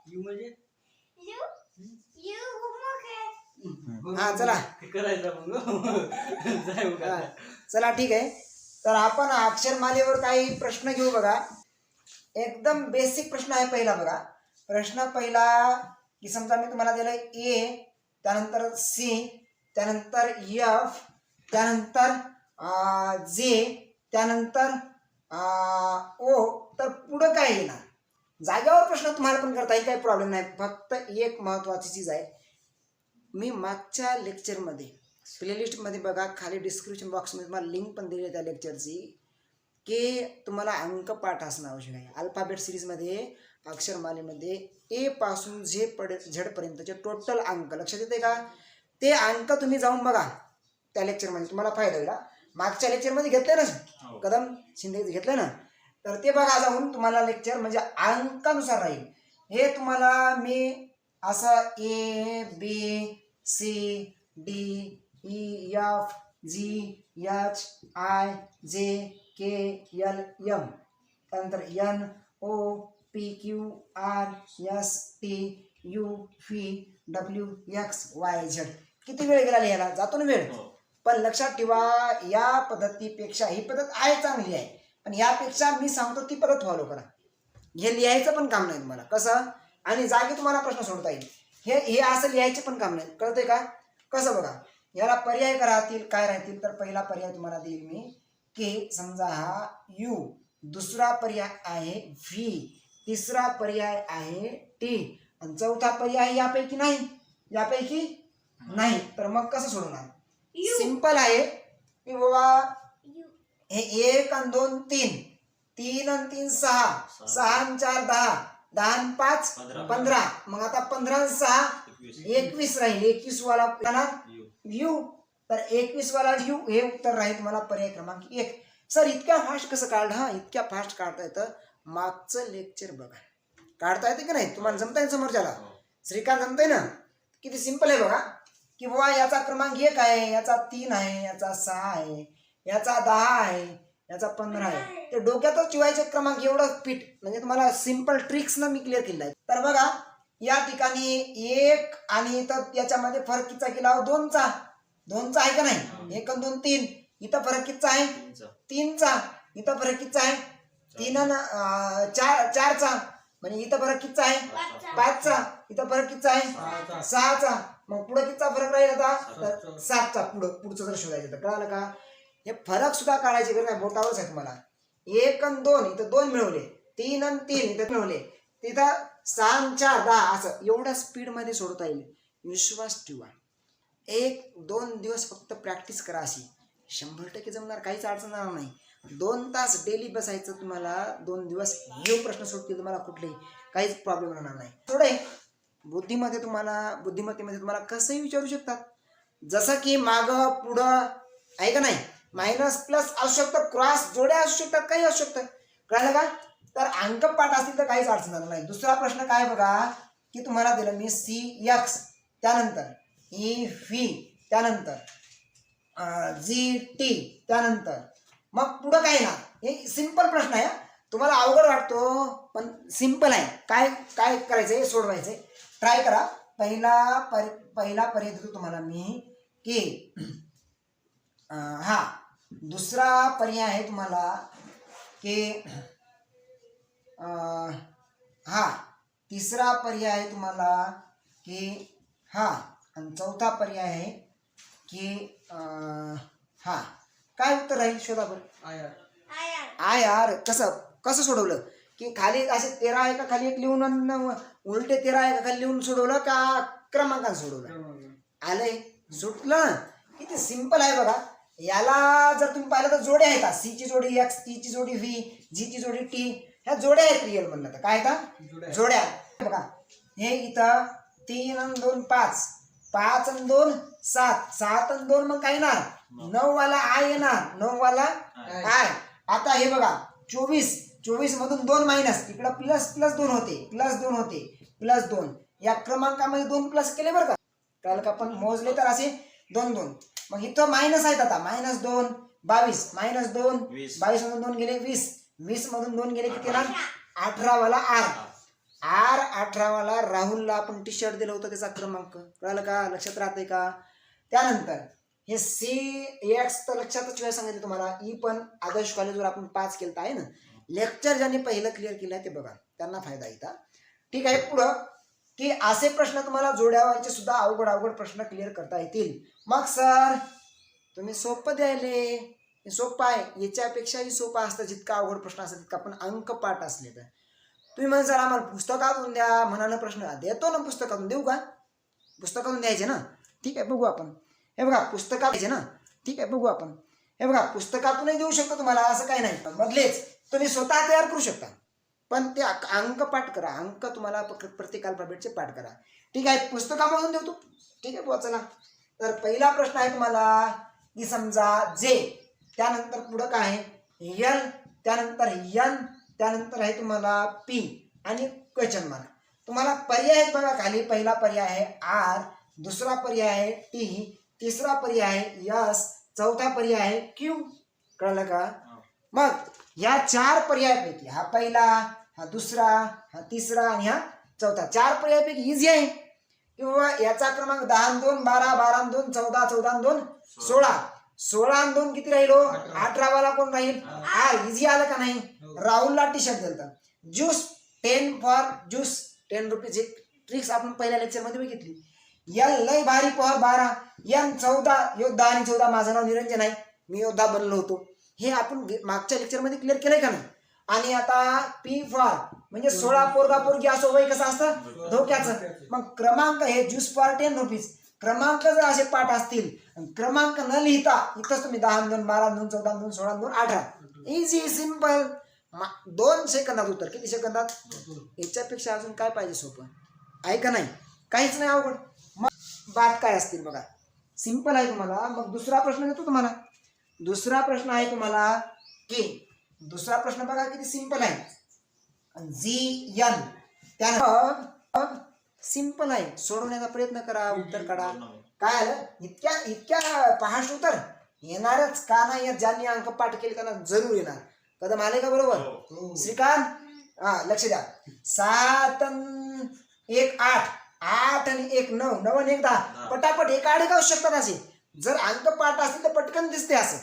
You म्हणजे हा चला करायचं मग चला ठीक आहे. तर आपण अक्षरमालेवर काही प्रश्न घेऊ बघा. एकदम बेसिक प्रश्न आहे पहिला बघा. प्रश्न पहिला की समजा मी तुम्हाला दिलं ए, त्यानंतर सी, त्यानंतर एफ, त्यानंतर जे, त्यानंतर ओ, तर पुढं काय येणार? जागेवर प्रश्न तुम्हाला पण करता येईल, काही प्रॉब्लेम नाही. फक्त एक महत्त्वाची चीज आहे, मी मागच्या लेक्चरमध्ये प्लेलिस्टमध्ये बघा, खाली डिस्क्रिप्शन बॉक्समध्ये तुम्हाला लिंक पण दिली आहे त्या लेक्चरची, की तुम्हाला अंकपाठ असणं आवश्यक आहे. अल्फाबेट सिरीजमध्ये अक्षरमालेमध्ये ए पासून झेडपर्यंतचे टोटल अंक लक्षात येते का? ते अंक तुम्ही जाऊन बघा त्या लेक्चरमध्ये, तुम्हाला फायदा होईल. मागच्या लेक्चरमध्ये घेतलं ना कदम शिंदे घेतलं ना, तर ते बघा जाऊन, तुम्हाला लेक्चर म्हणजे अंकानुसार राहील. हे तुम्हाला मी असं A B C D E F G H I J K L M, त्यानंतर N O P Q R S T U V W X Y Z, किती वेळ गेला लिहायला? जातो ना वेळ. पण लक्षात ठेवा, या पद्धतीपेक्षा ही पद्धत आहे चांगली आहे, पण यापेक्षा मी सांगतो ती पद्धत फॉलो करा. हे लिहायचं पण काम नाही तुम्हाला कसं, आणि जागी तुम्हाला प्रश्न सोडता येईल. हे असं लिहायचे पण काम नाही, कळतंय का? कसं बघा, याला पर्याय राहतील काय राहतील, तर पहिला पर्याय तुम्हाला देईल मी की समजा हा यू, दुसरा पर्याय आहे व्ही, तिसरा पर्याय आहे टी, आणि चौथा पर्याय यापैकी नाही. तर मग कसं सोडवणार? सिंपल आहे की बाबा, हे 1 आणि 2 3, 3 आणि 3 6, 6 आणि 4 10, 10 आणि 5 15, मग आता 15 आणि 6 21 राहील. 21 वाला यू, तर 21 वाला यू हे उत्तर राहील तुम्हाला पर्याय क्रमांक 1. सर इतक्या फास्ट कसं काढलं? हा, इतक्या फास्ट काढता येतं. मागचं लेक्चर बघा, काढता येते की नाही? तुम्हाला जमता येईल समोरच्याला? श्रीकांत जमतंय ना? किती सिंपल आहे बघा, की बाबा याचा क्रमांक 1 आहे, याचा 3 आहे, याचा 6 आहे, याचा 10 आहे, याचा 15 आहे. ते डोक्यातच ठेवायचे क्रमांक, एवढं पीठ म्हणजे तुम्हाला सिंपल ट्रिक्स ना मी क्लिअर केलं आहे. तर बघा या ठिकाणी 1 आणि तर याच्यामध्ये फरक कितीचा केला? 2चा आहे का नाही? 1 आणि 2 3, इथं फरक कितीचा आहे? 3चा. इथं फरक कितीचा आहे? 3 आणि 4चा, म्हणजे इथं फरक कितीचा आहे? 5चा. इथं फरक कितीचा आहे? 6चा. मग पुढे कितीचा फरक राहील आता? 7चा. पुढचं जर शोधायचं तर कळालं का? हे फरक सुद्धा काढायची गरज नाही, बोटावरच आहे तुम्हाला. 1 आणि 2 इथं 2 मिळवले, 3 आणि 3 इथं मिळवले, तिथं 6 आणि 4 10, असं एवढ्या स्पीडमध्ये सोडता येईल. विश्वास ठेवा, 1-2 दिवस फक्त प्रॅक्टिस करा, अशी 100% जमणार, काहीच अडचण येणार नाही. 2 तास डेली बसायचं तुम्हाला, 2 दिवस हे प्रश्न सुटतील तुम्हाला, कुठलेही काहीच प्रॉब्लेम राहणार नाही. थोडे बुद्धिमत्तेमध्ये तुम्हाला कसंही विचारू शकतात, जसं की मागं पुढं आहे का नाही, मायनस प्लस असू शकतं, क्रॉस जोड्या असू शकतात, काही असू शकतं. कळलं का? तर अंकपाठ असतील तर काहीच अडचण येणार नाही. दुसरा प्रश्न काय बघा, की तुम्हाला दिलं मी सी एक्स, त्यानंतर ई व्ही, त्यानंतर जी टी, त्यानंतर मग पुढं काय ना. हे सिंपल प्रश्न आहे, तुम्हाला अवघड वाटतो पण सिंपल आहे. काय करायचं आहे? सोडवायचं आहे. ट्राय करा. पहिला पर्याय देतो तुम्हाला मी की हा, दुसरा पर्याय आहे तुम्हाला की हा, तिसरा पर्याय आहे तुम्हाला की हा, आणि चौथा पर्याय आहे की हा. काय उत्तर राहील शोधा बरं. I R. कसं सोडवलं? की खाली असे 13 आहे का खाली एक लिहून, उलटे 13 आहे का खाली लिहून सोडवलं का क्रमांकाने सोडवलं? आलंय, सुटलं. किती सिंपल आहे बघा. याला जर तुम्ही पाहिलं तर जोड्या आहेत, सी ची जोडी एक्स, टी ची जोडी व्ही, जी ची जोडी टी, ह्या जोड्या आहेत. रिअल म्हणलं तर काय आहेत? जोड्या. बघा हे इथं 3 आणि 2 5, 5 आणि 2 7, 7 आणि 2 मग काय ना 9 वाला आय येणार, 9 वाला आय. आता हे बघा 24 मधून 2 मायनस, इकडं प्लस 2 होते, प्लस 2. या क्रमांकामध्ये 2 प्लस केले बरं का. काल का आपण मोजले तर असे 2. मग इथं मायनस आहेत. आता -2 22, -2 22 मधून 2 गेले 20, 20 मधून 2 गेले किती येणार? 18 वाला आर. आर 18 वाला राहुलला आपण टी शर्ट दिलं होतं, त्याचा क्रमांक कळालं का, लक्षात राहते का. त्यानंतर हे सी एक्स तर लक्षातच वेळ सांगितलं तुम्हाला. ई पण आदर्श कॉलेजवर आपण 5 केलं आहे ना. लेक्चर ज्यांनी पहिलं क्लिअर केलं आहे ते बघा, त्यांना फायदा येतात. ठीक आहे. पुढं की असे प्रश्न तुम्हाला जोड्यावरचे सुद्धा अवघड अवघड प्रश्न क्लिअर करता येतील. मग सर तुम्ही सोपं द्यायले, हे सोपं आहे, याच्यापेक्षाही सोपं असतं. जितका अवघड प्रश्न असतात तितका पण अंक पाठ असले तर. तुम्ही म्हणजे सर आम्हाला पुस्तकातून द्या म्हणाला, प्रश्न देतो ना पुस्तकातून, देऊ का, पुस्तकातून द्यायचे ना, ठीक आहे बघू आपण. हे बघा पुस्तकात द्यायचे ना, ठीक आहे बघू आपण. हे बघा पुस्तकातूनही देऊ शकतो तुम्हाला, असं काही नाही. मधलेच तुम्ही स्वतः तयार करू शकता, पण ते अंक पाठ करा. अंक तुम्हाला प्रत्येक अल्फाबेटचे पाठ करा. ठीक आहे, पुस्तकामधून देतो. ठीक आहे बुवा, चला. तर पहिला प्रश्न आहे तुम्हाला की समजा जे, त्यानंतर पुढं काय आहे यल, त्यानंतर यन, त्यानंतर आहे तुम्हाला पी आणि क्वेश्चन मार्क. तुम्हाला पर्याय आहेत बघा खाली. पहिला पर्याय आहे आर, दुसरा पर्याय आहे टी, तिसरा पर्याय आहे यस, चौथा पर्याय आहे क्यू. कळलं का. मग या 4 पर्यायापैकी हा पहिला, हा दुसरा, हा तिसरा आणि हा चौथा, 4 पर्यायापैकी इझी आहे. किंवा याचा क्रमांक 10 2 12, 12 2 14, 14 2 16, 16 2 किती राहिलो 18 वाला कोण राहील आर. इझी आलं का नाही. राहुलला टी शर्ट दिलं. Juice 10 for juice 10 rupees. Tricks आपण पहिल्या लेक्चर मध्ये बघितली. यल लय भारी पॉवर 12, एम 14 योद्धा आणि 14 माझं नाव निरंजन आहे, मी योद्धा बनलो होतो. हे आपण मागच्या लेक्चर मध्ये क्लिअर केलंय का नाही. आणि आता पी फॉर म्हणजे 16 पोरगा पोरगी असो, वय कसं असतं धोक्याचं. मग क्रमांक हे ज्यूस फॉर 10 रुपीज. क्रमांक जर असे पाठ असतील, क्रमांक न लिहिता इथंच तुम्ही 10 2 12 2 14 2 16 2 18, इझी सिंपल. 2 सेकंदात उत्तर. किती सेकंदात. याच्यापेक्षा अजून काय पाहिजे सोपं आहे का नाही. काहीच नाही अवघड. मग बात काय असतील बघा, सिंपल आहे तुम्हाला. मग दुसरा प्रश्न देतो तुम्हाला. दुसरा प्रश्न आहे तुम्हाला की दुसरा प्रश्न बघा किती सिंपल आहे. जी एन, त्यानंतर सिंपल आहे. सोडवण्याचा प्रयत्न करा, उत्तर काढा. काय आलं इतक्या फास्ट उत्तर येणारच का नाही येत. ज्यांनी अंक पाठ केले त्यांना जरूर येणार. कदम आले का बरोबर. श्रीकांत हा लक्ष द्या. 7 1 8, 8 आणि 1 9, 9 आणि 1 10. पटापट एक आडे गाऊ शकतात असे. जर अंक पाठ असतील तर पटकन दिसते, असं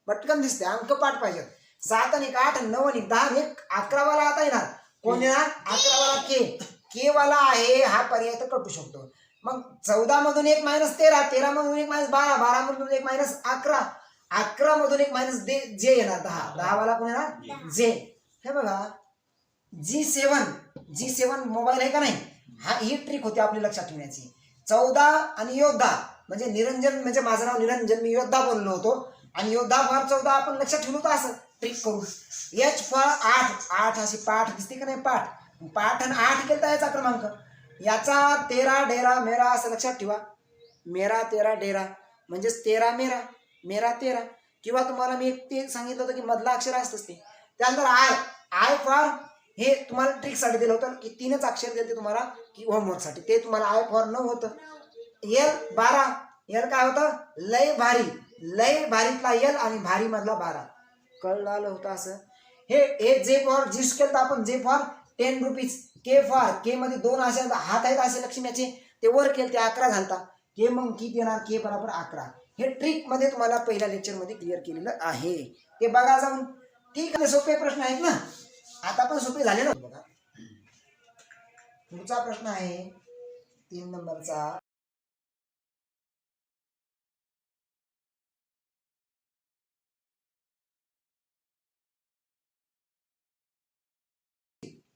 पटकन दिसते. अंक पाठ पाहिजे. 7 आणि 1 8, 9 आणि 10, 1 11 वाला आता येणार. कोण येणार 11 वाला के वाला आहे. हा पर्याय तर कटू शकतो. मग 14 मधून 1 - 13, 13 मधून 1 - 12, 12 मधून 1 - 11, 11 मधून 1 - जे येणार 10, 10 वाला कोण येणार जे. हे बघा G7 मोबाईल आहे का नाही. हा ही ट्रिक होती आपली लक्षात ठेवण्याची. 14 आणि योद्धा म्हणजे निरंजन, म्हणजे माझं नाव निरंजन, मी योद्धा बनलो होतो. आणि योद्धा फॉर 14 आपण लक्षात ठेवलो होतं असं ट्रिक करून. एच फॉर 8, 8 अशी पाठ दिसते का नाही. पाठ आणि 8 केलता याचा क्रमांक. याचा 13 डेरा मेरा असं लक्षात ठेवा. मेरा 13 डेरा म्हणजेच 13 मेरा, मेरा 13. किंवा तुम्हाला मी ते सांगितलं होतं की मधला अक्षर असतंच ते. त्यानंतर आय फॉर, हे तुम्हाला ट्रिकसाठी दिलं होतं की 3च अक्षर देते तुम्हाला की होमवर्कसाठी. ते तुम्हाला आय फॉर न होतं. एल 12, एल काय होतं लय भारी. लय भारीतला एल आणि भारी मधला 12. कळलं होतं असं. हे जे फॉर जिस केलं आपण, J for 10 rupees. K for, K मध्ये 2 असे हात आहेत असे लक्ष्मीचे, ते वर केले ते 11 झालता. के मग किती येणार के बरोबर 11. हे ट्रिक मध्ये तुम्हाला पहिल्या लेक्चर मध्ये क्लिअर केलेलं आहे, ते बघा जाऊन. ठीक आहे, सोपे प्रश्न आहेत ना, आता पण सोपे झाले ना. बघा पुढचा प्रश्न आहे 3 नंबरचा.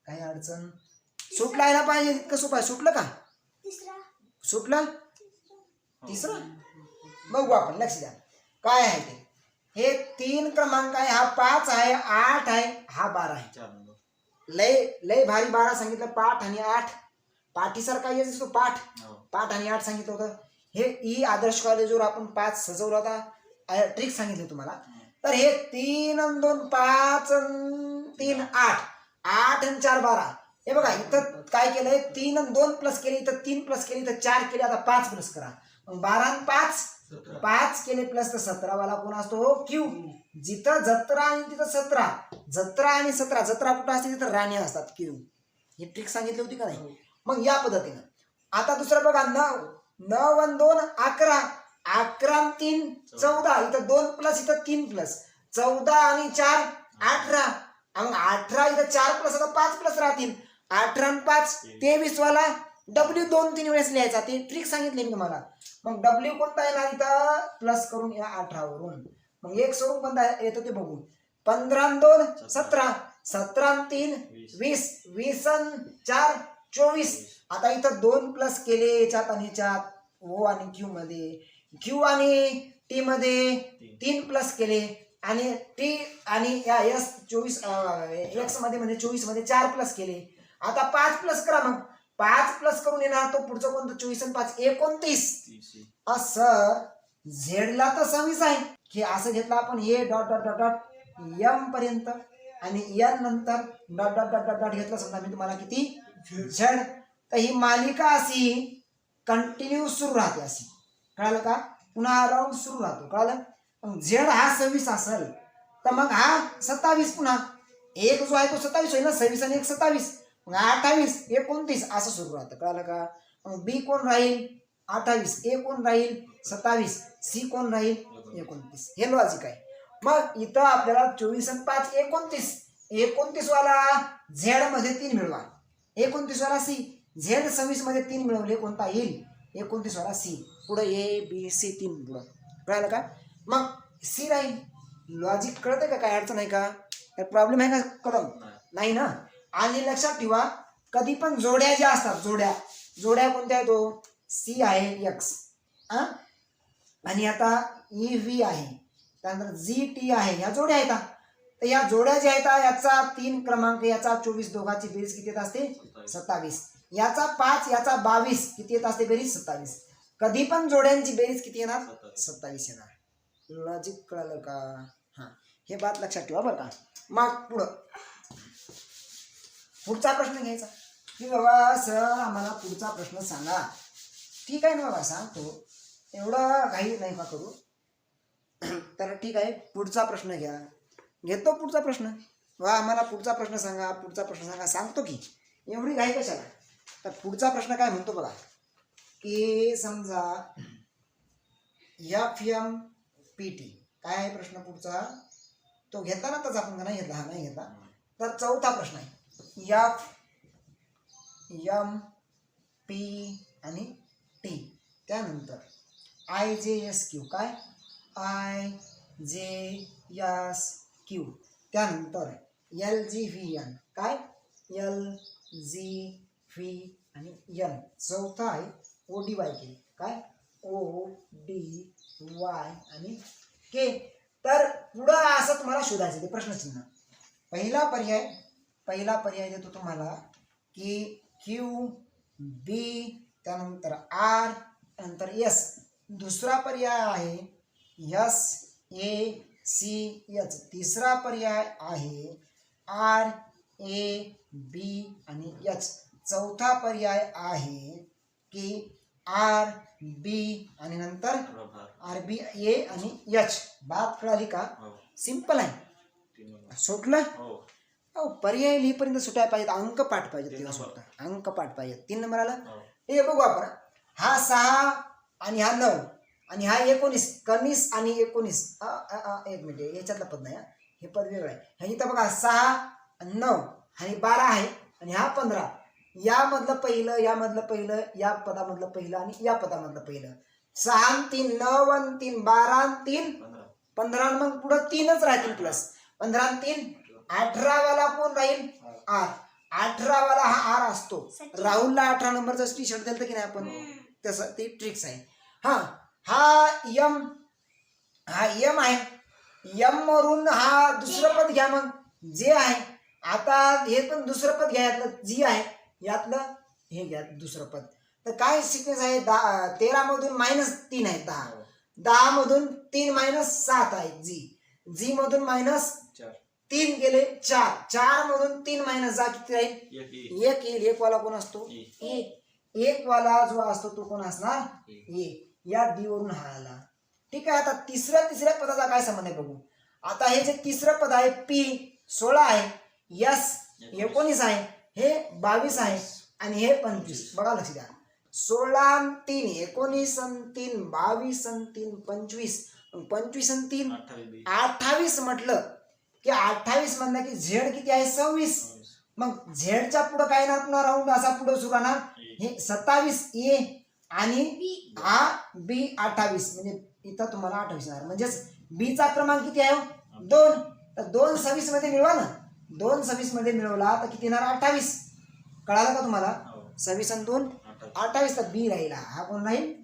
काही अडचण सुटलायला पाहिजे इतकं सोपं आहे. सुटलं का सुटलं. तिसरं बघू आपण, लक्ष द्या काय आहे ते. हे 3 क्रमांक आहे. हा 5 आहे, 8 आहे, हा 12 आहे. लय भारी 12 सांगितलं. पाठ आणि 8 पाठीसारखा येतो तो पाठ आणि 8 सांगितलं होतं. हे ई आदर्श कॉलेजवर आपण 5 सजवला होता. ट्रिक सांगितली तुम्हाला. तर हे 3 आणि 2 5 3 8, 8 आणि 4 12. हे बघा इथं काय केलंय 3 आणि 2 प्लस केले, इथं 3 प्लस केले, इथं 4 केले. आता 5 प्लस करा. मग 12 आणि 5 केले प्लस तर 17 वाला कोण असतो क्यू. जिथं 17 आणि तिथं 17, 17 आणि 17, 17 कुठं असते तिथं राणी असतात क्यू. ही ट्रिक सांगितली होती का नाही? मग या पद्धतीनं आता दुसरं बघा, 9 आणि 2 11, 11 आणि 3 14, इथं 2 प्लस इथं 3 प्लस, 14 आणि 4 18, मग 18 इथं 4 प्लस आता 5 प्लस राहतील, 18 आणि 5 23 वाला डब्ल्यू 2-3 वेळेस लिहायचा, ती ट्रिक सांगितली मी तुम्हाला. मग डब्ल्यू कोणता येणार इथं प्लस करून या 18 वरून, मग एक सोडून कोणता येतो ते बघू. 15 आणि 2 17, 17 आणि 3 20, 20 आणि 4 24. आता इथं 2 प्लस केले याच्यात आणि याच्यात, ओ आणि क्यू मध्ये, क्यू आणि टी मध्ये 3 प्लस केले, आणि टी आणि या एस 24 एक्स मध्ये म्हणजे 24 मध्ये 4 प्लस केले. आता 5 प्लस करा, मग 5 प्लस करून येणार तो पुढचं कोणतं, 24 आणि 5 29. असं झेडला तर 26 आहे की असं घेतलं आपण, A dot dot dot dot M पर्यंत आणि एन नंतर dot dot dot dot dot घेतलं समजा मी तुम्हाला किती झेड. तर ही मालिका अशी कंटिन्यू सुरू राहते, अशी कळालं का, पुन्हा राऊंड सुरू राहतो, कळालं. मग झेड हा 26 असेल तर मग हा 27 पुन्हा एक जो आहे तो 27 होईल ना, 26 आणि 1 27, मग 28 29 असं सुरू राहतं, कळालं का. मग बी कोण राहील 28, ए कोण राहील 27, सी कोण राहील 29. हे लॉजिक आहे. मग इथं आपल्याला 24 आणि 5 29, 29 वाला झेड मध्ये 3 मिळवा, 29 वाला सी, झेड 26 मध्ये 3 मिळवले कोणता येईल 29 वाला सी, पुढे ए बी सी 3 पुढं, कळालं का. मग सी राहील. लॉजिक कळतंय का, काय अडचण आहे का, काय प्रॉब्लेम आहे का, कळत नाही ना. आणि लक्षात ठेवा, कधी पण जोड्या ज्या असतात, जोड्या कोणत्या आहे, तो सी आहे एक्स आणि आता ई व्ही आहे, त्यानंतर जी टी आहे, ह्या जोड्या आहेत. तर या जोड्या ज्या आहेत याचा 3 क्रमांक, याचा 24, दोघांची बेरीज किती येत असते 27, याचा 5, याचा 22 किती येत असते बेरीज 27. कधी पण जोड्यांची बेरीज किती येणार 27 येणार. लॉजिक कळलं का. हा, हे बात लक्षात ठेवा बरं का. मग पुढचा प्रश्न घ्यायचा की बाबा सर आम्हाला पुढचा प्रश्न सांगा. ठीक आहे ना बाबा, सांगतो, एवढं काही नाही का करू. तर ठीक आहे, पुढचा प्रश्न घ्या. घेतो पुढचा प्रश्न. वा आम्हाला पुढचा प्रश्न सांगा, पुढचा प्रश्न सांगा, सांगतो की, एवढी घाई कशाला. तर पुढचा प्रश्न काय म्हणतो बघा, की समजा FMPT काय आहे प्रश्न पुढचा, तो घेतला ना तसा आपण, नाही घेतला, हा नाही घेतला. तर चौथा प्रश्न आहे, FMP आणि T, त्यानंतर IJSQ, काय IJSQ, त्यानंतर LGVN, काय LGV आणि N, चौथा आहे ODYK, काय ODY आणि K. तर पुढं असं तुम्हाला शोधायचं ते प्रश्नचिन्ह. पहिला पर्याय देतो तुम्हाला की QB, त्यानंतर R, नंतर S. दुसरा पर्याय आहे SACH. तिसरा पर्याय आहे RAB आणि H. चौथा पर्याय आहे की RB आणि नंतर RBA आणि H. बात कळाली का, सिंपल आहे, सुटलं. पर्याय लिहिपर्यंत सुटायला पाहिजे, अंक पाठ पाहिजे, तेव्हा सुटतं, अंक पाठ पाहिजे. 3 नंबर आला. हे बघू आपण, हा 6 आणि हा 9 आणि हा 19, कनिस आणि 19, एक मिनिट, याच्यातलं पद नाही, हे पद वेगळं आहे. ह्या इथं बघा 6 आणि 9 आणि 12 आहे आणि हा 15, यामधलं पहिलं, यामधलं पहिलं, या पदामधलं पहिलं आणि या पदामधलं पहिलं. 6 आणि 3 9 आणि 3 12 आणि 3 15, मग पुढं 3च राहतील प्लस 15 आणि 3 18 वाला कोण राहील आर. 18 वाला हा आर असतो. राहुलला 18 नंबरचा टी शर्ट दिलं की नाही आपण, तसं ती ट्रिक्स आहे. हा यम आहे. यम वरून हा दुसरं पद घ्या, मग जे आहे. आता हे पण दुसरं पद घ्या, यातलं जी आहे, यातलं हे घ्या दुसरं पद. तर काय सिक्वेन्स आहे, 13 मधून -3 आहे 10, 10 मधून 3 -7 आहे जी मधून -3 गेले 4, 4 मधून 3 जा किती राहील 1 येईल. 1 वाला कोण असतो, एक वाला जो असतो तो कोण असणार ए. या डी वरून हा आला. ठीक आहे. आता तिसऱ्या पदाचा काय संबंध आहे बघू. आता हे जे तिसरं पद आहे पी 16 आहे, एस 19 आहे, हे 22 आहे आणि हे 25. बघा लक्ष द्या. 16 आणि 3 19 आणि 3 22 आणि 3 25. 25 आणि 3 28 म्हटलं की 28 म्हणलं की झेड किती आहे 26. मग झेडच्या पुढे काय येणार पुन्हा राऊंड असा पुढे सुरू राहणार. हे 27 ए आणि हा बी 28 म्हणजे इथं तुम्हाला 28 येणार. म्हणजेच बीचा क्रमांक किती आहे 2. तर 2 26 मध्ये मिळवा ना. 2 26 मध्ये मिळवला तर किती येणार 28. कळालं का तुम्हाला. 26 आणि 2 28. तर बी राहिला. हा कोण राहील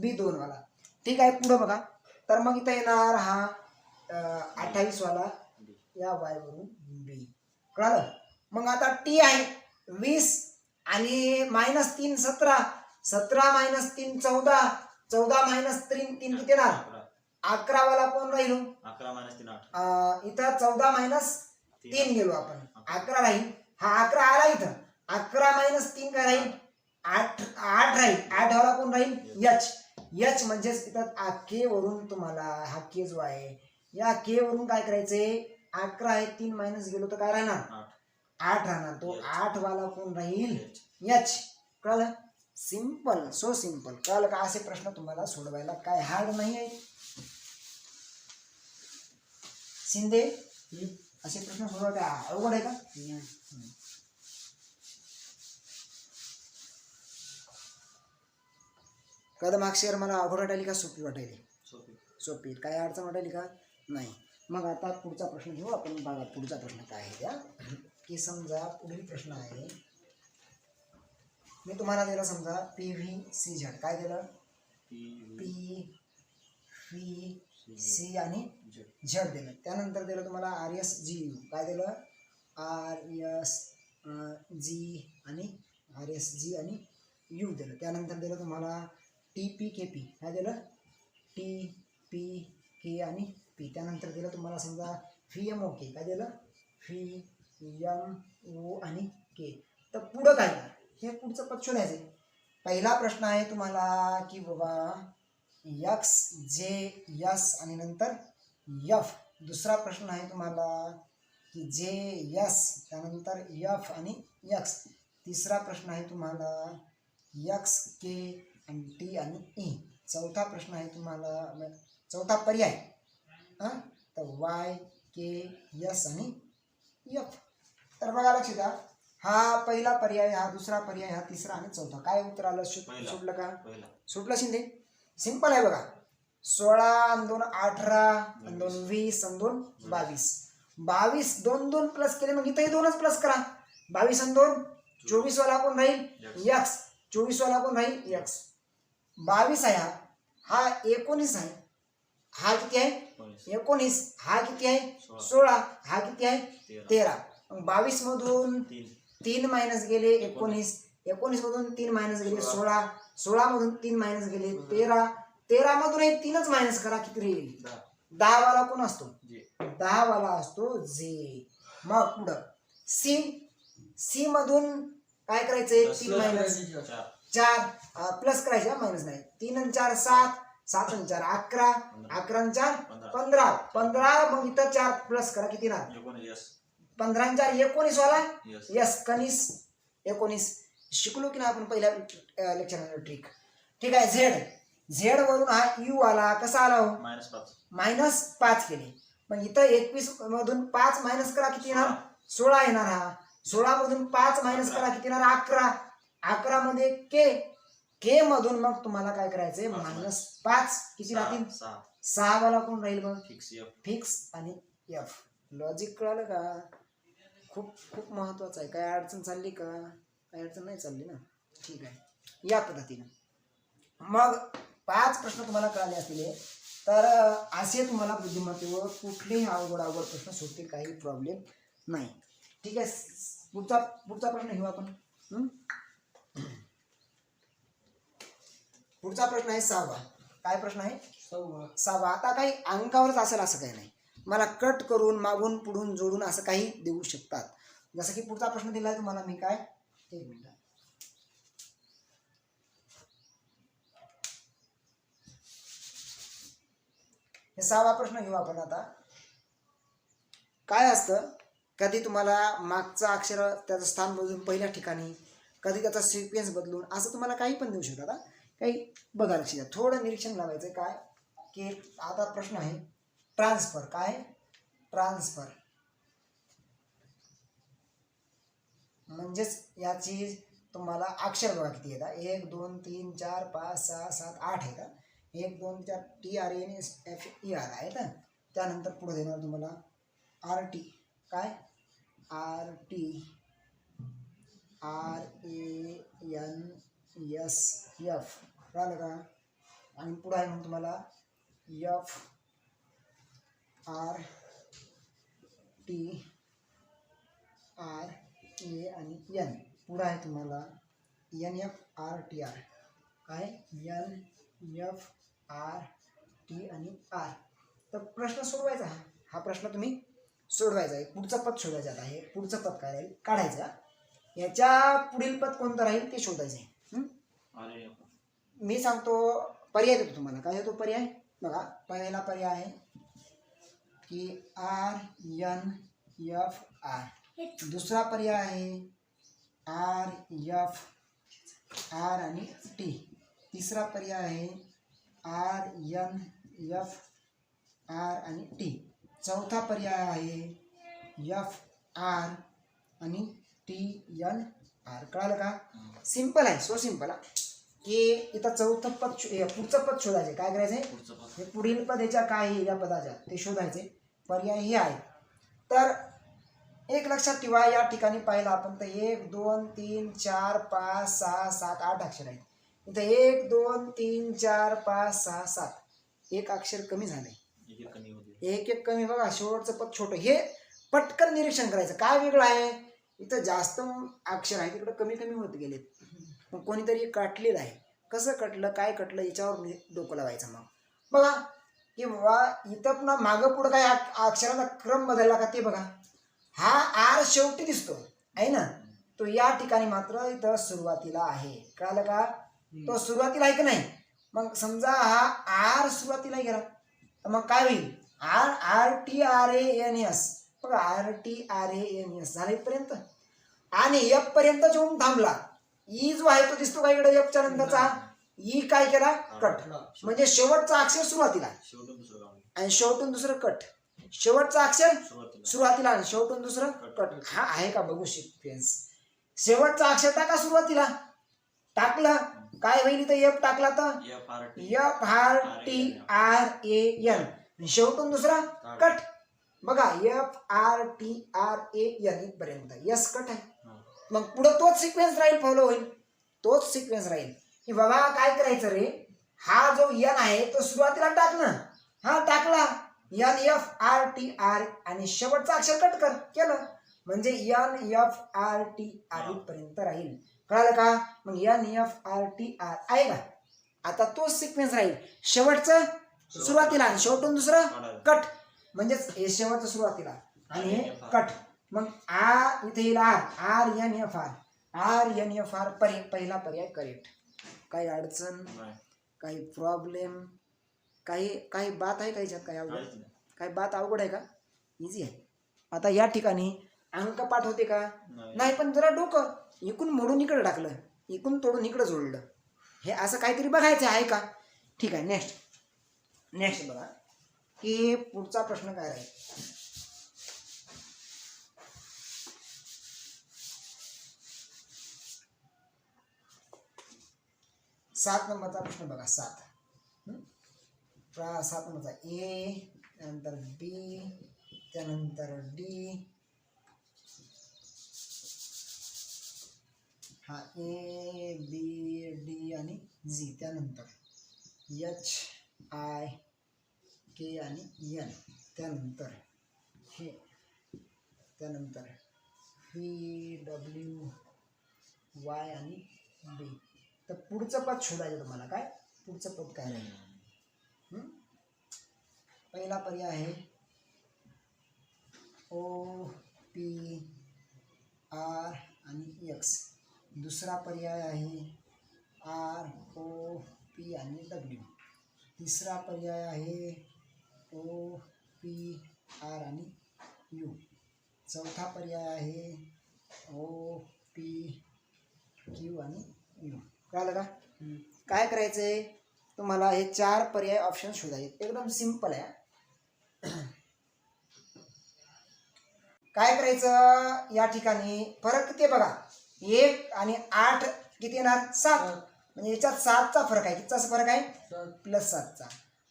बी 2 वाला. ठीक आहे पुढे बघा. तर मग इथं येणार हा 28 वाला या वाय वरून बी. कळालं. मग आता टी आहे 20 आणि -3 17. 17 - 3 14. 14 - 3 किती येणार 11 वाला कोण राहील 11 - 3 8. इथं 14 - 3 गेलो आपण 11 राहील. हा 11 आला इथं. 11 - 3 काय राहील 8 राहील. 8 वाला कोण राहील एच. एच म्हणजेच इथं के वरून तुम्हाला हा के जो आहे या के वरून काय करायचे 11 आहे 3 मायनस गेलो तर काय राहणार 8 राहणार. तो 8 वाला कोण राहील एच. कळलं. सिंपल. So simple. कळलं का. असे प्रश्न तुम्हाला सोडवायला काय हार्ड नाही आहे. शिंदे असे प्रश्न सोडवायला काय अवघड आहे का. कदम अक्षर मला अवघड वाटायली का सोपी वाटायली. सोपी. काय अडचण वाटायली का नाही. मग आता पुढचा प्रश्न घेऊ आपण. बघा पुढचा प्रश्न काय आहे त्या की समजा पुढील प्रश्न आहे. मी तुम्हाला दिलं समजा PVCZ. काय दिलं पी व्ही सी आणि झेड दिलं. त्यानंतर दिलं तुम्हाला RSGU. काय दिलं RSG आणि यू दिलं. त्यानंतर दिलं तुम्हाला TPKP. काय दिलं TPK आणि P. त्यानंतर दिलं तुम्हाला समजा VMOK. काय दिलं VMO आणि K. तर पुढं काय हे पुढचं पद शोधायचं. पहिला प्रश्न आहे तुम्हाला की बाबा XJS आणि नंतर F. दुसरा प्रश्न आहे तुम्हाला की JS त्यानंतर F आणि X. तिसरा प्रश्न आहे तुम्हाला XK आणि T आणि E. चौथा प्रश्न आहे तुम्हाला चौथा पर्याय तर YKS आणि F. तर बघा लक्ष द्या. हा पहिला पर्याय, हा दुसरा पर्याय, हा तिसरा आणि चौथा. काय उत्तर आलं सुटलं का सुटलं शिंदे. सिंपल आहे बघा. 16 आणि 2 18 आणि 2 20 आणि 2 22. 22 2 2 प्लस केले मग इथंही 2च प्लस करा. 22 आणि 2 24 वाला कोण राहील एक्स. 24 वाला कोण राहील एक्स. 22 आहे हा 19 आहे. हा किती आहे 19. हा किती आहे 16. हा किती आहे 13. 22 मधून 3 मायनस गेले 19. 19 मधून 3 मायनस गेले 16. 16 मधून 3 मायनस गेले 13. 13 मधून हे 3च मायनस करा किती राहील 10 वाला कोण असतो 10 वाला असतो जे. मग पुढं सी मधून काय करायचंय 3 मायनस 4 प्लस करायचे मायनस नाही. 3 आणि 4 7. 7 आणि 4 11. 11 आणि 4 15. 15 मग इथं 4 प्लस करा किती ना 15 आणि 4 19 वाला यस कनिस 19. शिकलो की ना आपण पहिल्या लेक्चरमध्ये ट्रिक. ठीक आहे. झेड वरून हा यू आला. कसा आला हो -5 केले. मग इथं 21 मधून 5 मायनस करा किती येणार 16 येणार. हा 16 मधून 5 मायनस करा किती येणार 11. 11 मध्ये के मधून मग तुम्हाला काय करायचंय -5 किती राहतील 6 वाला कोण राहील मग फिक्स आणि एफ. लॉजिक कळालं का. खूप खूप महत्वाचं आहे. काय अडचण चालली का काही अडचण नाही चालली ना. ठीक आहे. या पद्धतीने मग 5 प्रश्न तुम्हाला कळाले असतील. तर असे तुम्हाला बुद्धिमत्तेवर कुठलेही अवघड प्रश्न सुटतील. काही प्रॉब्लेम नाही. ठीक आहे. पुढचा प्रश्न घेऊ आपण. पुढचा प्रश्न आहे 6वा. काय प्रश्न आहे 6वा. आता काही अंकावरच असेल असं काही नाही. मला कट करून मागून पुढून जोडून असं काही देऊ शकतात. जसं की पुढचा प्रश्न दिलाय तुम्हाला मी काय 1 मिनिट. हे 6वा प्रश्न घेऊ आपण. आता काय असतं कधी तुम्हाला मागचं अक्षर त्याचं स्थान बदलून पहिल्या ठिकाणी, कधी त्याचा सिक्वेन्स बदलून, असं तुम्हाला काही पण देऊ शकतात. काही बघा लक्ष द्या, थोडं निरीक्षण लावायचं काय की आता प्रश्न आहे ट्रान्सफर. काय ट्रान्सफर म्हणजेच याची तुम्हाला अक्षर बघा किती येतात. 1 2 3 4 5 6 7 8 येतात. 1 2 4 TRANSFER आहेत. त्यानंतर पुढे देणार तुम्हाला RT. काय RT RANSF कळलं का. आणि पुढे आहे मग तुम्हाला FRT RA आणि N. पुढे आहे तुम्हाला NFRTR. काय NFRT आणि R. तर प्रश्न सोडवायचा हा प्रश्न तुम्ही सोडवायचा आहे. पुढचं पद शोधायचं आहे. पुढचं पद काय राहील काढायचं. याच्या पुढील पद कोणतं राहील ते शोधायचं आहे. मी सांगतो पर्याय देतो तुम्हाला. काय देतो पर्याय बघा. पहिला पर्याय आहे की RNFR. दुसरा पर्याय आहे RF R आणि T. तिसरा पर्याय आहे RNF R आणि T. चौथा पर्याय आहे FR आणि TNR. कळालं का. सिंपल आहे. सो सिंपल की इथं चौथं पद पुढचं पद शोधायचे. काय करायचंय हे पुढील पद याच्या काय आहे या पदाच्या ते शोधायचे. पर्याय हे आहे. तर एक लक्षात ठेवा या ठिकाणी पाहिलं आपण तर 1 2 3 4 5 6 7 8 अक्षर आहेत. इथं 1 2 3 4 5 6 7 एक अक्षर कमी झालंय. एक एक कमी बघा. शेवटचं पद छोटं. हे पटकन निरीक्षण करायचं. काय वेगळं आहे इथं जास्त अक्षर आहे तिकडं कमी कमी होत गेलेत. मग कोणीतरी काटलेलं आहे. कसं कटलं काय कटलं याच्यावर डोकं लावायचं. मग बघा की बाबा इथं पुन्हा मागं पुढं काय अक्षराचा क्रम बदलला का ते बघा. हा आर शेवटी दिसतो आहे ना. तो या ठिकाणी मात्र इथं सुरुवातीला आहे. कळालं का. तो सुरुवातीला आहे की नाही. मग समजा हा आर सुरुवातीला गेला तर मग काय होईल RTRANS. बघा RTRANS झालं इथपर्यंत. आणि एफ पर्यंत येऊन थांबला. ई जो आहे तो दिसतो का इकडे एफच्या नंतरचा. ई काय केला कट. म्हणजे शेवटचा अक्षर सुरुवातीला आणि शेवटून दुसरं कट. शेवटचा अक्षर सुरुवातीला आणि शेवटून दुसरं कट. हा आहे का बघू सिक्वेन्स. शेवटचा अक्षर टाका सुरुवातीला. टाकलं काय होईल इथं एफ टाकला तर FRTRAN. शेवटून दुसरा कट. बघा FRTRAN इथपर्यंत यस कट आहे. मग पुढे तोच सिक्वेन्स राहील फॉलो होईल. तोच सिक्वेन्स राहील की बाबा काय करायचं रे. हा जो एन आहे तो सुरुवातीला टाक ना. हा टाकला NFRTR आणि शेवटचा अक्षर कट कर केलं म्हणजे NFRTR इथपर्यंत राहील. कळालं का. मग NFRTR आहे का. आता तोच सिक्वेन्स राहील. शेवटचं सुरुवातीला आणि शेवटून दुसरं कट. म्हणजेच हे शेवटचं सुरुवातीला आणि हे कट. मग इथे येईल RNFR. RNFR पहिला पर्याय करेक्ट. काही अडचण काही प्रॉब्लेम काही बात आहे का याच्यात. काही अवघड काही बात अवघड आहे का. इझी आहे. आता या ठिकाणी अंक पाठ होते का नाही. पण जरा डोकं इकून मोडून इकडे टाकलं. इकून तोडून इकडे जोडलं. हे असं काहीतरी बघायचं आहे का. ठीक आहे. नेक्स्ट बघा की पुढचा प्रश्न काय राहील. 7 नंबरचा प्रश्न बघा. 7 नंबरचा ए त्यानंतर बी त्यानंतर डी. हा ए बी डी आणि जी. त्यानंतर HIK आणि N. त्यानंतर हे त्यानंतर VWY आणि B. तर पुढचं पद शोधायचं तुम्हाला. काय पुढचं पद काय राहील. पहिला पर्याय आहे OPR आणि X. दुसरा पर्याय आहे ROP आणि W. तिसरा पर्याय आहे OPR आणि U. चौथा पर्याय आहे ओ पी क्यू आणि यू. कळालं का? काय करायचंय तुम्हाला, हे 4 पर्याय ऑप्शन शोधायचे. एकदम सिंपल आहे. काय करायचं या ठिकाणी, फरक किती बघा, 1 आणि 8 किती येणार, 7. म्हणजे याच्यात 7चा फरक आहे. कितीचा फरक आहे, +7चा.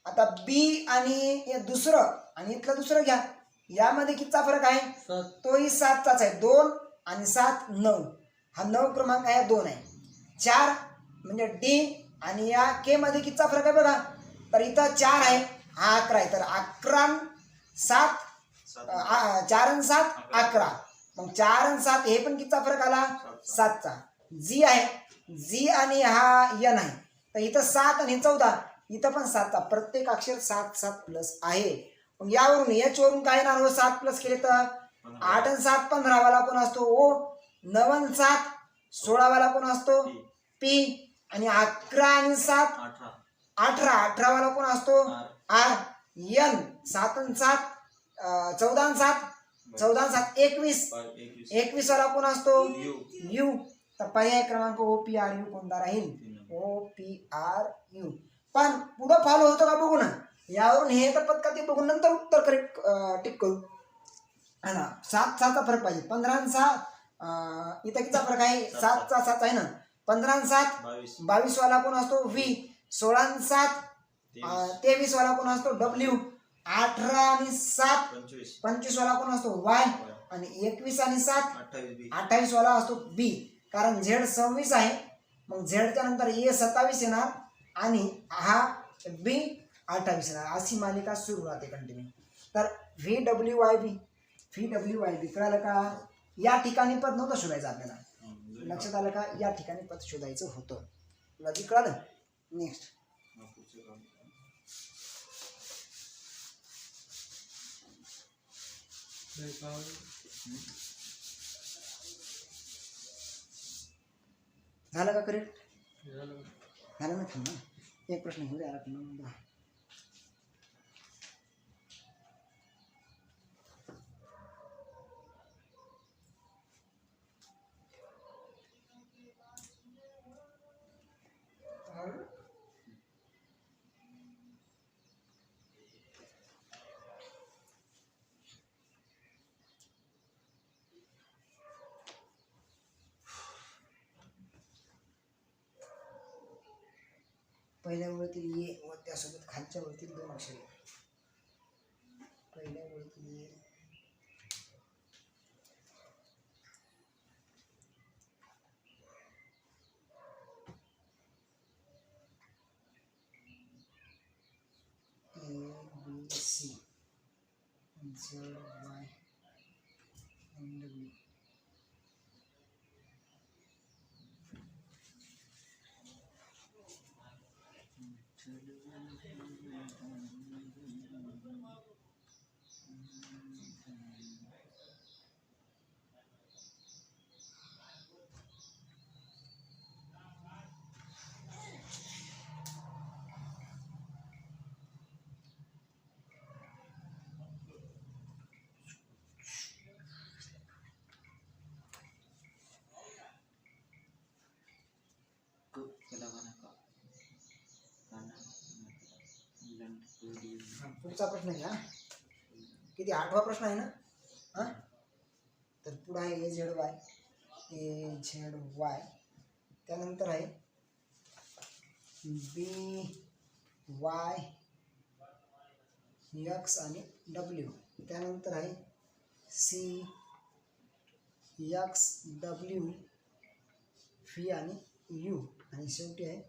आता बी आणि हे दुसरं आणि इथलं दुसरं घ्या, यामध्ये कितीचा फरक आहे, तोही 7चाच आहे. 2 आणि 7 9. हा 9 क्रमांक आहे, 2 आहे. 4 म्हणजे डी आणि या के मध्ये कितीचा फरक आहे बघा, तर इथं 4 आहे, हा 11 आहे. तर 11 7 4 आणि 7 11. मग 4 आणि 7 हे पण कितीचा फरक आला, 7चा. जी आहे, जी आणि हा एन आहे, तर इथं 7 आणि 14, इथं पण 7चा. प्रत्येक अक्षर 7 7 प्लस आहे. मग यावरून एच वरून काय येणार हो, 7 प्लस केले तर 8 आणि 7 15 वाला कोण असतो ओ, 9 आणि 7 16 वाला कोण असतो पी, आणि 11 आणि 7 18 वाला कोण असतो आर. एन 7 आणि 7 14 आणि 7 21 वाला कोण असतो यू. तर पर्याय क्रमांक ओ पी आर यू कोणता राहील, ओ पी आर यू. पण पुढं फॉलो होतं का बघू ना, यावरून हे तर पत्का ते बघून नंतर उत्तर करेक्ट टिक करू. है ना, 7चा फरक पाहिजे. 15 आणि 6 इथं कितीचा फरक आहे, 7चा 7 आहे ना. 15 आणि 7 22 वाला कोण असतो व्ही. 16 आणि 7 23 वाला कोण असतो डब्ल्यू. 18 आणि 7 25 वाला कोण असतो वाय. आणि 21 आणि 7 28 वाला असतो बी. कारण झेड 26 आहे, मग झेडच्या नंतर ए 27 येणार आणि हा बी 28 येणार. अशी मालिका सुरू राहते कंटिन्यू. तर VWYB कळालं का? या ठिकाणी पद नव्हतं शोधायचं आपल्याला, लक्षात आलं का? या ठिकाणी पद शोधायचं होतं. लॉजिक कळालं? नेक्स्ट झालं का करेक्ट? झालं ना. थांब ना, एक प्रश्न घेऊ द्या. पहिल्या ओळीतील ए व त्यासोबत खालच्या ओळीतील 2 अक्षरे. पहिल्या ओळीतील ए, ABC ZY NW. पुढचा प्रश्न घ्या. किती 8वा प्रश्न आहे ना. हा, तर पुढे आहे AZY. त्यानंतर आहे BY X आणि W. त्यानंतर आहे CXW V आणि U. आणि शेवटी आहे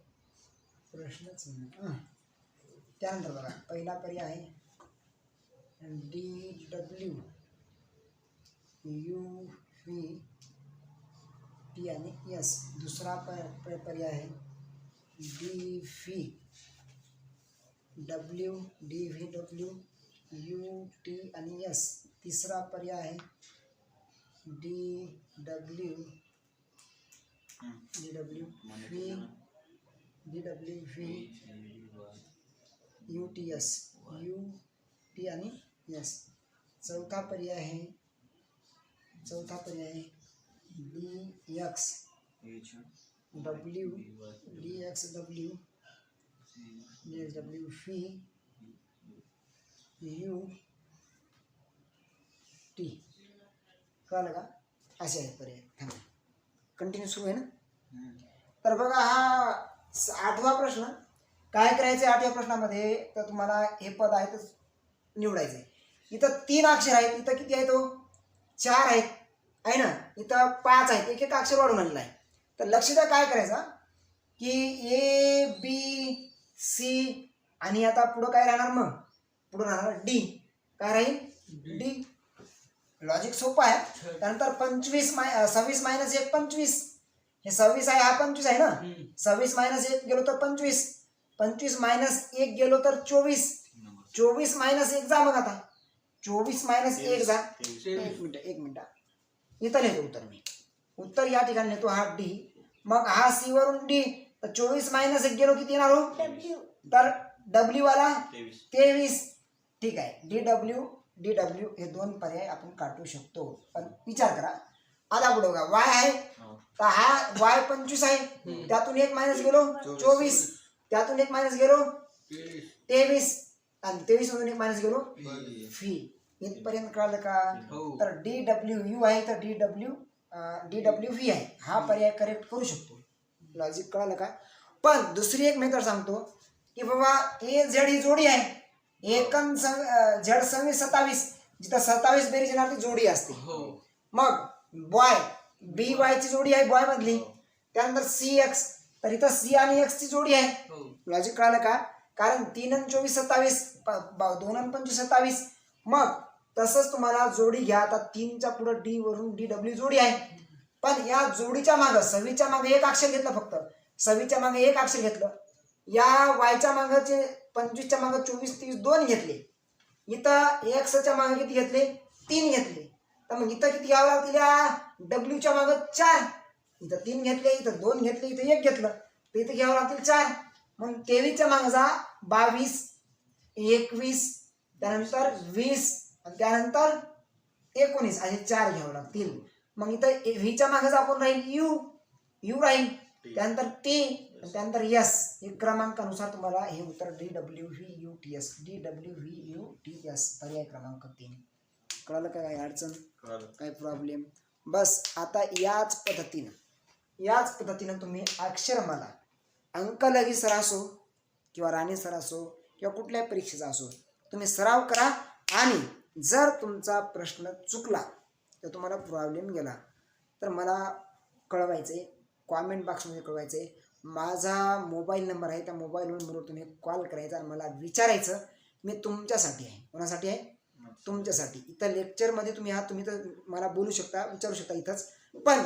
प्रश्नच. त्यानंतर बघा, पहिला पर्याय आहे DW UV T आणि S. दुसरा पर्याय आहे DVW UT आणि S. तिसरा पर्याय आहे DWV UTS UT आणि S. चौथा पर्याय आहे चौथा पर्याय dx w dx w dx w v u t कळलं का? असे आहेत पर्याय. थांबा, कंटिन्यू सुरू आहे ना. तर बघा हा 8वा प्रश्न. काय करायचं 8व्या प्रश्नामध्ये? तर तुम्हाला हे पद आहे तर निवडायचं आहे. इथं 3 अक्षर आहेत, इथं किती आहेत? 4 आहेत आहे ना, इथं 5 आहेत, एक एक अक्षर वाढून आणलं आहे. तर लक्ष द्या काय करायचं की ए बी सी आणि आता पुढं काय राहणार? मग पुढं राहणार डी. काय राहील? डी. लॉजिक सोपं आहे. त्यानंतर 26 मायनस 1 25. हे 26 आहे, हा 25 आहे ना. 26 मायनस 1 गेलो तर 25. 25 मायनस 1 गेलो तर 24. 24 मायनस 1 जा मग आता. 24 मायनस 1 जा. एक मिनिट इथं लिहितो उत्तर मी. उत्तर या ठिकाणी लिहितो हा डी. मग हा सी वरून डी. तर 24 मायनस 1 गेलो किती येणार हो? तर डब्ल्यू वाला 23. ठीक आहे. डी डब्ल्यू हे 2 पर्याय आपण काढू शकतो. पण विचार करा, आला पुढे बघा वाय आहे, तर हा वाय 25 आहे, त्यातून 1 मायनस गेलो 24, त्यातून 1 मायनस गेलो 23 आणि 23 मधून 1 मायनस गेलो फी. इथपर्यंत कळलं का? तर डी डब्ल्यू यू आहे, तर डी डब्ल्यू व्ही आहे. हा पर्याय करेक्ट करू शकतो. लॉजिक कळलं का? पण दुसरी एक मेथड सांगतो की बाबा ए झेड ही जोडी आहे. एकन झेड 27 जिथं 27 बेरीज येणार ती जोडी असते. मग बॉय बी वाय ची जोडी आहे बॉय मधली. त्यानंतर सी एक्स, तर इथं सी आणि एक्स ची जोडी आहे. लॉजिक कळलं का? कारण 3 आणि 24 27, 2 आणि 25 27. मग तसंच तुम्हाला जोडी घ्या. आता 3च्या पुढे डी वरून डी डब्ल्यू जोडी आहे. पण या जोडीच्या मागं 26च्या मागे 1 अक्षर घेतलं, फक्त 26च्या मागे 1 अक्षर घेतलं. या वायच्या मागचे 25च्या मागे 24 30 2 घेतले. इथं एक्सच्या मागे किती घेतले? 3 घेतले. तर मग इथं किती घ्यावं लागतील? या डब्ल्यूच्या मागे 4. इथं 3 घेतले, इथं 2 घेतले, इथं 1 घेतलं, तर इथं घ्यावं लागतील 4. मग 23च्या मागे जा 22 21 त्यानंतर 20 आणि त्यानंतर 19 असे 4 घ्यावं लागतील. मग इथं व्हीच्या मागे जा आपण राहील यू राहील, त्यानंतर टी, त्यानंतर यस. हे क्रमांकानुसार तुम्हाला हे उत्तर D W V U T S पर्याय क्रमांक 3. कळलं का? काय अडचण, काय प्रॉब्लेम? बस आता याच पद्धतीनं तुम्ही अक्षरमाला अंकलगी सर असो किंवा राणी सर असो किंवा कुठल्याही परीक्षेचा असो, तुम्ही सराव करा. आणि जर तुमचा प्रश्न चुकला तर तुम्हाला प्रॉब्लेम गेला तर मला कळवायचं आहे, कॉमेंट बॉक्समध्ये कळवायचं आहे. माझा मोबाईल नंबर आहे, त्या मोबाईल नंबरवर तुम्ही कॉल करायचा आणि मला विचारायचं. मी तुमच्यासाठी आहे. कोणासाठी आहे? तुमच्यासाठी. इथं लेक्चरमध्ये तुम्ही तर मला बोलू शकता, विचारू शकता इथंच. पण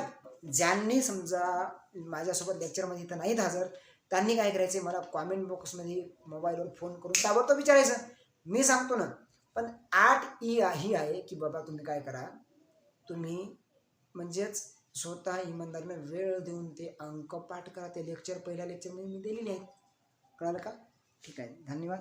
ज्यांनी समजा माझ्यासोबत लेक्चरमध्ये इथं नाहीत हजर, त्यांनी काय करायचं? मला कॉमेंट बॉक्समध्ये मोबाईलवर फोन करून ताबडतोब विचारायचं. मी सांगतो ना. पण 8 ही आहे की बाबा तुम्ही काय करा, तुम्ही म्हणजेच स्वतः इमानदारीनं वेळ देऊन ते अंक पाठ करा. ते लेक्चर पहिल्या लेक्चरमध्ये मी दिलेले आहेत. कळालं का? ठीक आहे, धन्यवाद.